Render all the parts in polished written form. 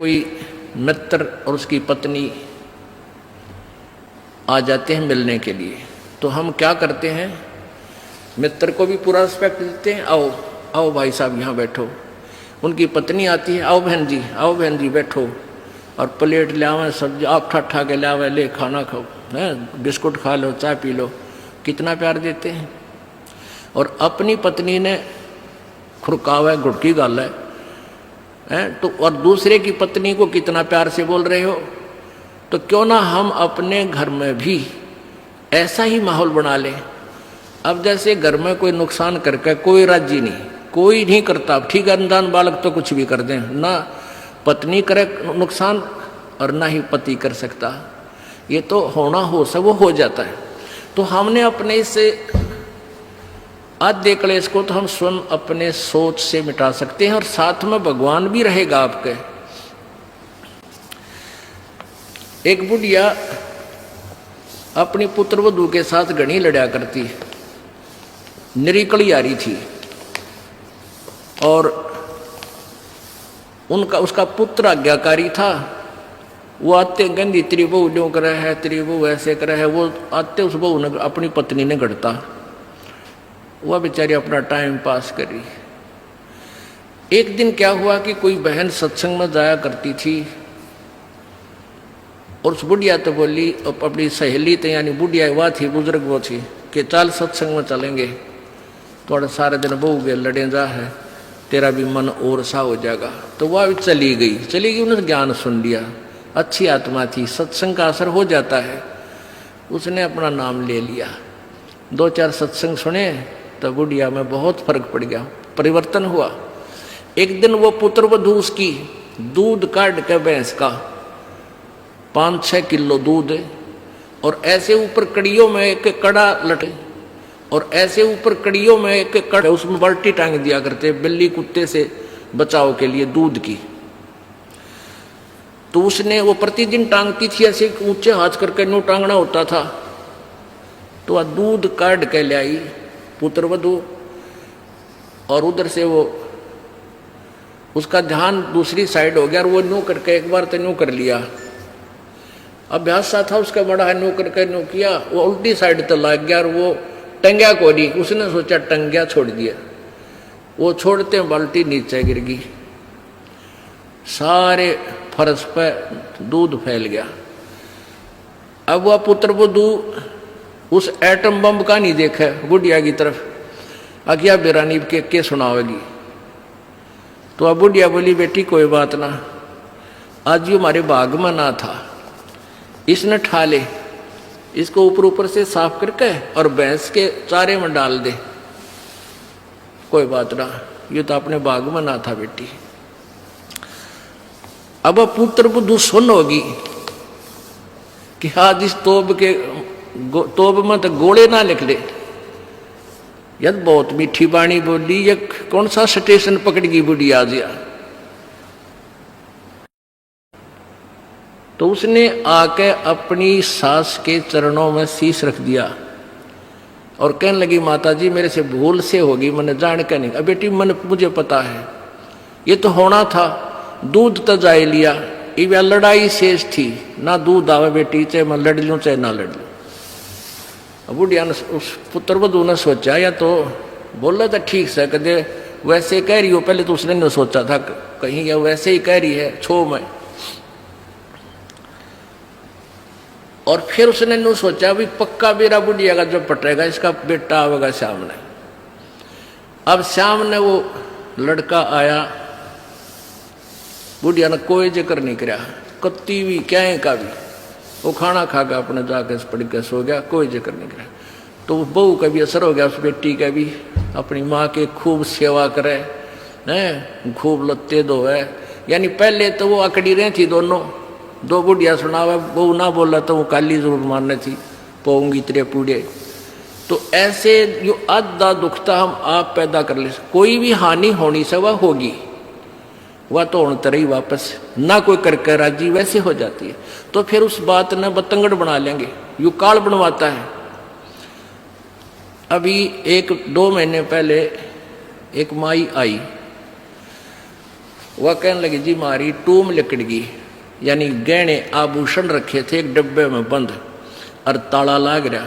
कोई मित्र और उसकी पत्नी आ जाते हैं मिलने के लिए, तो हम क्या करते हैं, मित्र को भी पूरा रिस्पेक्ट देते हैं। आओ आओ भाई साहब यहाँ बैठो। उनकी पत्नी आती है, आओ बहन जी बैठो, और प्लेट ले आवे, सब्जी आप ठा के ले आवे, ले खाना खाओ, है बिस्कुट खा लो, चाय पी लो। कितना प्यार देते हैं। और अपनी पत्नी ने खुरकावा है, घुटकी गाल है तो, और दूसरे की पत्नी को कितना प्यार से बोल रहे हो। तो क्यों ना हम अपने घर में भी ऐसा ही माहौल बना लें। अब जैसे घर में कोई नुकसान करके कोई राजी नहीं, कोई नहीं करता, ठीक है, अनजान बालक तो कुछ भी कर दें, ना पत्नी करे नुकसान और ना ही पति कर सकता। ये तो होना हो सब वो हो जाता है। तो हमने अपने इससे आद्य क्लेश को तो हम स्वयं अपने सोच से मिटा सकते हैं, और साथ में भगवान भी रहेगा आपके। एक बुढ़िया अपनी पुत्रवधू के साथ घनी लड़ा करती, निरीकली आ रही थी, और उसका पुत्र आज्ञाकारी था। वो आते गंदी तेरी बहू ड्यों करे है, तेरी बहू ऐसे करे है। वो आते उस बहू ने अपनी पत्नी ने गढ़ता, वह बेचारी अपना टाइम पास करी। एक दिन क्या हुआ कि कोई बहन सत्संग में जाया करती थी, और उस बुढ़िया तो बोली अपनी सहेली तो, यानी बुढ़िया वह थी, बुजुर्ग वो थी, कि चल सत्संग में चलेंगे, थोड़ा सारे दिन बहू के लड़े जा है, तेरा भी मन और सा हो जाएगा। तो वह चली गई। उन्होंने ज्ञान सुन लिया, अच्छी आत्मा थी, सत्संग का असर हो जाता है। उसने अपना नाम ले लिया, 2-4 सत्संग सुने, तो बुढ़िया में बहुत फर्क पड़ गया, परिवर्तन हुआ। एक दिन वो पुत्रवधू उसकी दूध काट के भैंस का 5-6 किलो दूध, और ऐसे ऊपर कड़ियों में एक कड़ा लटे, और ऐसे ऊपर कड़ियों में एक कड़ा, उसमें बाल्टी टांग दिया करते बिल्ली कुत्ते से बचाव के लिए दूध की। तो उसने वो प्रतिदिन टांगती थी, ऐसे ऊंचे हाथ करके नो टांगना होता था। तो वह दूध काट के ले आई पुत्रवधू, और उधर से वो उसका ध्यान दूसरी साइड हो गया, और वो नो करके एक बार तो नो कर लिया, अभ्यास सा था उसका बड़ा है, नो करके नो किया, वो उल्टी साइड तो लग गया, और वो टंग्या को नहीं, उसने सोचा टंग्या छोड़ दिया, वो छोड़ते बाल्टी नीचे गिर गई, सारे फर्श पे दूध फैल गया। अब वह पुत्रवधू उस एटम बम का नहीं देखा बुढ़िया की तरफ, अगिया बेरानी के सुनावेगी। तो अब बुढ़िया बोली, बेटी कोई बात ना, आज ये हमारे बाग में ना था, इसने ठा ले, इसको ऊपर से साफ करके और भैंस के चारे में डाल दे, कोई बात ना, ये तो अपने बाग में ना था बेटी। अब पुत्रवधू सुन होगी कि आज इस तोब में तो गोले ना लिख ले, यद बहुत मीठी बाणी बोली, ये कौन सा स्टेशन पकड़गी बुढ़ी आज या। तो उसने आके अपनी सास के चरणों में शीश रख दिया, और कहने लगी, माता जी मेरे से भूल से होगी, मैंने जान के नहीं। अब बेटी मुझे पता है, ये तो होना था, दूध तो जाए लिया, ये लड़ाई शेष थी, ना दूध आवे बेटी, चाहे मैं लड़ लूँ चाहे ना लड़ लूँ। बुढ़िया ने, उस पुत्रवधू ने सोचा, या तो बोला था ठीक से, कदे वैसे कह रही हो, पहले तो उसने नहीं सोचा था कहीं या वैसे ही कह रही है छो में। और फिर उसने नहीं सोचा भी पक्का बेरा बुढ़िया का जब पटेगा, इसका बेटा आवेगा सामने। अब सामने वो लड़का आया, बुढ़िया ने कोई जिक्र नहीं किया, कत्ती भी क्या का भी, वो खाना खा के अपने जाके पड़ के सो गया, कोई जिक्र नहीं किया। तो बहू का भी असर हो गया, उस बेटी का भी, अपनी माँ के खूब सेवा करे हैं, खूब लत्ते धोए। यानी पहले तो वो अकड़ी रही थी दोनों, दो बुढ़िया सुनावे, बहू ना बोला तो वो काली जरूर मारने थी, पोंगी तेरे पूड़े। तो ऐसे जो आधा दुखता हम आप पैदा कर ले, कोई भी हानि होनी से वह होगी, वह तो होने तरह ही वापस ना कोई करके राजी वैसे हो जाती है। तो फिर उस बात ने बतंगड़ बना लेंगे, यू काल बनवाता है। अभी 1-2 महीने पहले एक माई आई, वह कहने लगी जी मारी टूम लिकड़ गई, यानी गहने आभूषण रखे थे एक डब्बे में बंद और ताला लाग रहा,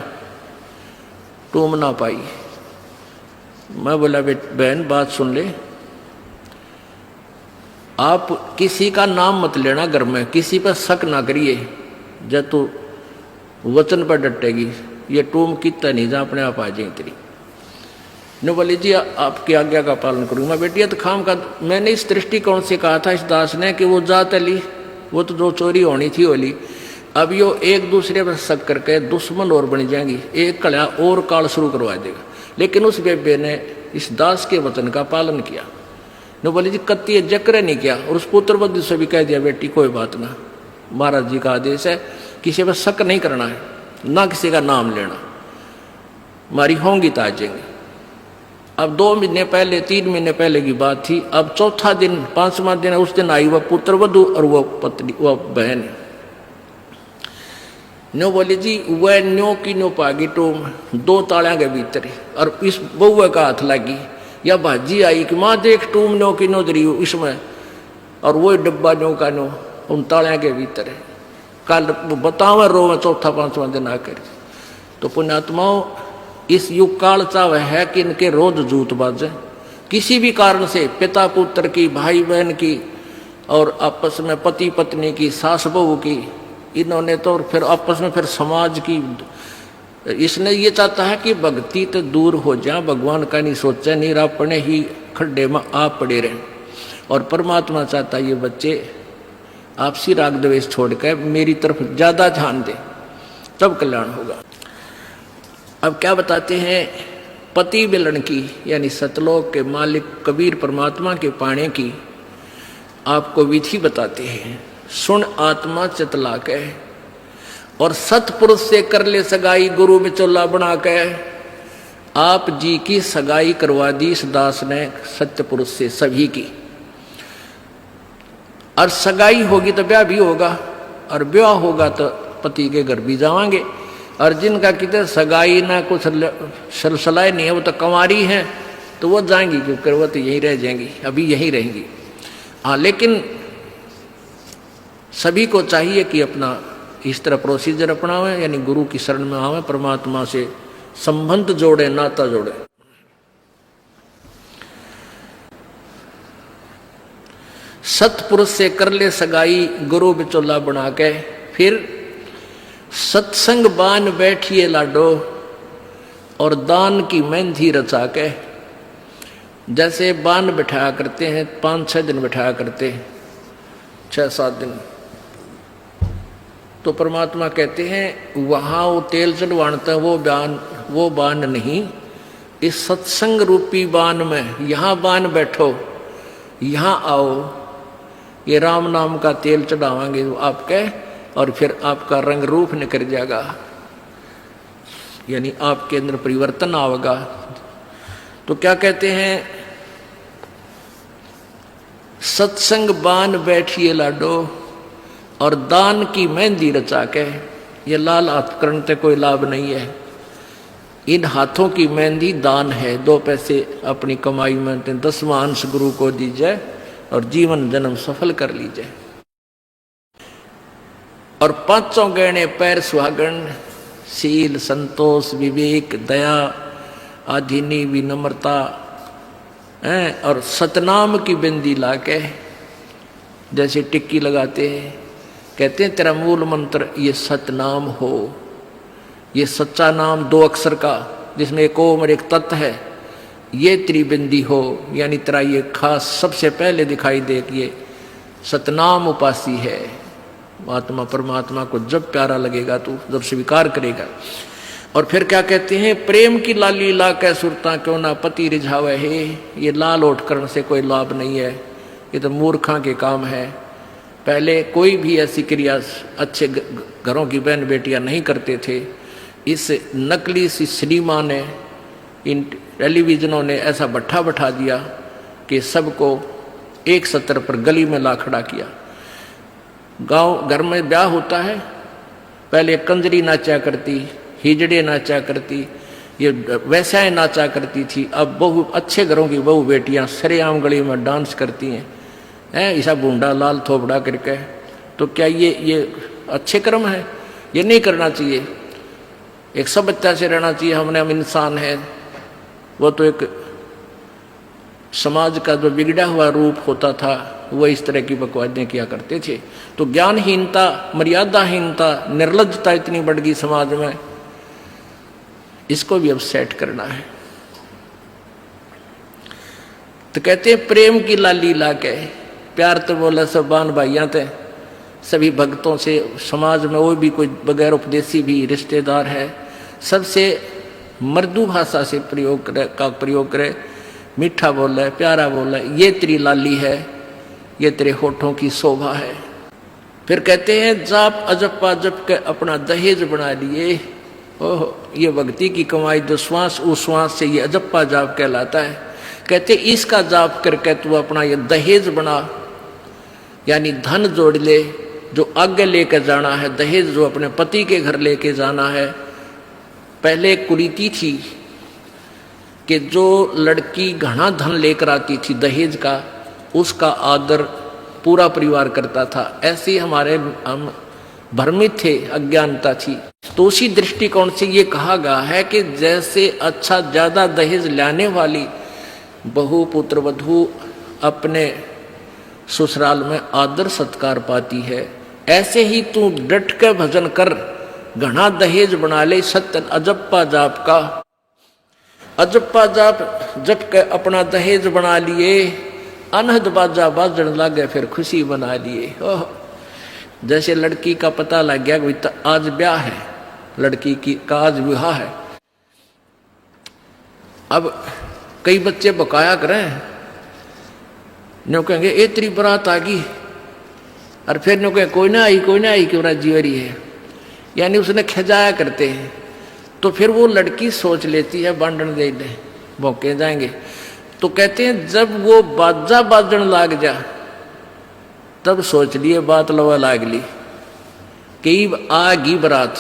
टूम ना पाई। मैं बोला बहन बात सुन ले, आप किसी का नाम मत लेना घर में, किसी पर शक ना करिए, जब तो वचन पर डटेगी ये टूम कितना नहीं जा अपने आप आ जाए तेरी। ने बोले जी आपकी आज्ञा का पालन करूंगा। बेटिया तो खाम का, मैंने इस दृष्टिकोण से कहा था इस दास ने कि वो जात ली, वो तो जो चोरी होनी थी होली, अब यो एक दूसरे पर शक करके दुश्मन और बन जाएंगी, एक कड़ा और काल शुरू करवा देगा। लेकिन उस बेबे ने इस दास के वचन का पालन किया। ने बोले जी कत्ती जक्र नहीं किया, और उस पुत्रवधु से भी कह दिया बेटी कोई बात ना, महाराज जी का आदेश है किसी पर शक नहीं करना है, ना किसी का नाम लेना, मारी होंगी तो आ जाएंगे। अब 2 महीने पहले 3 महीने पहले की बात थी। अब चौथा दिन 5वां दिन उस दिन आई वह पुत्रवधु और वह पत्नी वह बहन। न्यो बोले जी वह न्यो की न्यो पागी टूम 2 तालियां के भीतर, और इस बउआ का हाथ लगी या भाजी आई कि माँ देख टूम न्यो की न्यो दरी इसमें, और वो डब्बा न्यो का न्यो उन तालियां के भीतर है। कल बताओ रो में चौथा 5वां दिन आकर। तो पुण्यात्माओं इस युग काल चाव है कि इनके रोज जूत बाजे, किसी भी कारण से पिता पुत्र की, भाई बहन की, और आपस में पति पत्नी की, सास बहू की, इन्होंने तो फिर आपस में फिर समाज की। इसने ये चाहता है कि भक्ति तो दूर हो जाए, भगवान का नहीं सोचा, नहीं अपने ही खड्डे में आप पड़े रहे। और परमात्मा चाहता है ये बच्चे आपसी राग द्वेष छोड़कर मेरी तरफ ज्यादा ध्यान दे, तब कल्याण होगा। अब क्या बताते हैं, पति मिलन की यानी सतलोक के मालिक कबीर परमात्मा के पाने की आपको विधि बताते हैं। सुन आत्मा चितला के, और सतपुरुष से कर ले सगाई गुरु बिचौला बना के। आप जी की सगाई करवा दी इस दास ने सत्य पुरुष से सभी की, और सगाई होगी तो ब्याह भी होगा, और ब्याह होगा तो पति के घर भी जावांगे। और जिनका कितने सगाई ना कुछ सलसलाए नहीं है, वो तो कंवारी हैं, तो वो जाएंगी, क्योंकि वो तो यहीं रह जाएंगी, अभी यहीं रहेंगी। हाँ, लेकिन सभी को चाहिए कि अपना इस तरह प्रोसीजर अपनावें, यानी गुरु की शरण में आवें, परमात्मा से संबंध जोड़े, नाता जोड़े। सतपुरुष से कर ले सगाई गुरु बिचौला बना के। फिर सत्संग बान बैठिए लाडो, और दान की मेहंदी रचा के। जैसे बान बिठाया करते हैं 5-6 दिन बिठाया करते, 6-7 दिन, तो परमात्मा कहते हैं वहां वो तेल चढ़वाता वो बान नहीं, इस सत्संग रूपी बान में यहां बान बैठो, यहां आओ, ये राम नाम का तेल चढ़ावांगे आपके, और फिर आपका रंग रूप निकल जाएगा, यानी आपके अंदर परिवर्तन आएगा। तो क्या कहते हैं, सत्संग बान बैठिए लाडो, और दान की मेहंदी रचा के। ये लाल हाथ करने से कोई लाभ नहीं है, इन हाथों की मेहंदी दान है। 2 पैसे अपनी कमाई में 10वां अंश गुरु को दीजिए, और जीवन जन्म सफल कर लीजिए। और 5 गहने पैर सुहागन, शील संतोष विवेक दया आधीनी विनम्रता, और सतनाम की बिंदी लाके, जैसे टिक्की लगाते हैं, कहते हैं तेरा मूल मंत्र ये सतनाम हो, ये सच्चा नाम 2 अक्षर का जिसमें एक ओम और एक तत् है, ये तेरी बिंदी हो, यानी तेरा ये खास सबसे पहले दिखाई दे कि ये सतनाम उपासी है। आत्मा परमात्मा को जब प्यारा लगेगा तो जब स्वीकार करेगा। और फिर क्या कहते हैं, प्रेम की लाली ला कै सुरता क्यों ना पति रिझावे है। ये लाल ओठ करने से कोई लाभ नहीं है, ये तो मूर्खा के काम है। पहले कोई भी ऐसी क्रिया अच्छे घरों की बहन बेटियां नहीं करते थे। इस नकली सी सिनेमा ने, इन टेलीविजनों ने ऐसा भट्ठा बैठा दिया कि सबको एक सत्र पर गली में ला खड़ा किया। गांव घर में ब्याह होता है, पहले कंजरी नाचा करती, हिजड़े नाचा करती, ये वैसाएं नाचा करती थी। अब बहु अच्छे घरों की बहू बेटियां सरेआम गली में डांस करती हैं, है, ऐसा बूंदा लाल थोपड़ा करके। तो क्या ये अच्छे कर्म है? ये नहीं करना चाहिए। एक सभ्यता से रहना चाहिए। हम इंसान है, वो तो एक समाज का जो बिगड़ा हुआ रूप होता था वो इस तरह की बकवादें किया करते थे। तो ज्ञानहीनता, मर्यादाहीनता, निर्लज्जता इतनी बढ़ गई समाज में, इसको भी अब सेट करना है। तो कहते हैं प्रेम की लाली लाके, प्यार तो बोला सब बान भाइयां थे, सभी भक्तों से, समाज में वो भी कोई बगैर उपदेशी भी रिश्तेदार है, सबसे मृदु भाषा से प्रयोग करे, मीठा बोला है, प्यारा बोला है, ये तेरी लाली है, ये तेरे होठों की शोभा है। फिर कहते हैं जाप अजप्पा जप के अपना दहेज बना लिए। ओह, ये भक्ति की कमाई जो श्वास उस श्वास से ये अजप्पा जाप कहलाता है। कहते इसका जाप करके तू अपना ये दहेज बना, यानी धन जोड़ ले, जो आगे लेकर जाना है, दहेज जो अपने पति के घर लेके जाना है। पहले कुरीति थी कि जो लड़की घना धन लेकर आती थी दहेज का, उसका आदर पूरा परिवार करता था। ऐसे हमारे हम भ्रमित थे, अज्ञानता थी। तो उसी दृष्टिकोण से ये कहा गया है कि जैसे अच्छा ज्यादा दहेज लाने वाली बहु पुत्र वधू अपने ससुराल में आदर सत्कार पाती है, ऐसे ही तू डट के भजन कर, घना दहेज बना ले सत्य अजप्पा जाप का। अजप्पा जाप जप के अपना दहेज बना लिए, अनहद बाजा बाजन लागे फिर खुशी बना लिए। ओह, जैसे लड़की का पता लग गया कि आज ब्याह है, लड़की की का आज विवाह है। अब कई बच्चे बकाया करें, न्यों कहेंगे ए तेरी बरात आ गई, और फिर न्यों कहें कोई ना आई क्यों ना जीवरी है, यानी उसने खजाया करते हैं। तो फिर वो लड़की सोच लेती है बांधन दे दे, भौंके जाएंगे। तो कहते हैं जब वो बाजा बाजन लाग जा, तब सोच लिए बात लवा लाग ली कि आ गई बरात।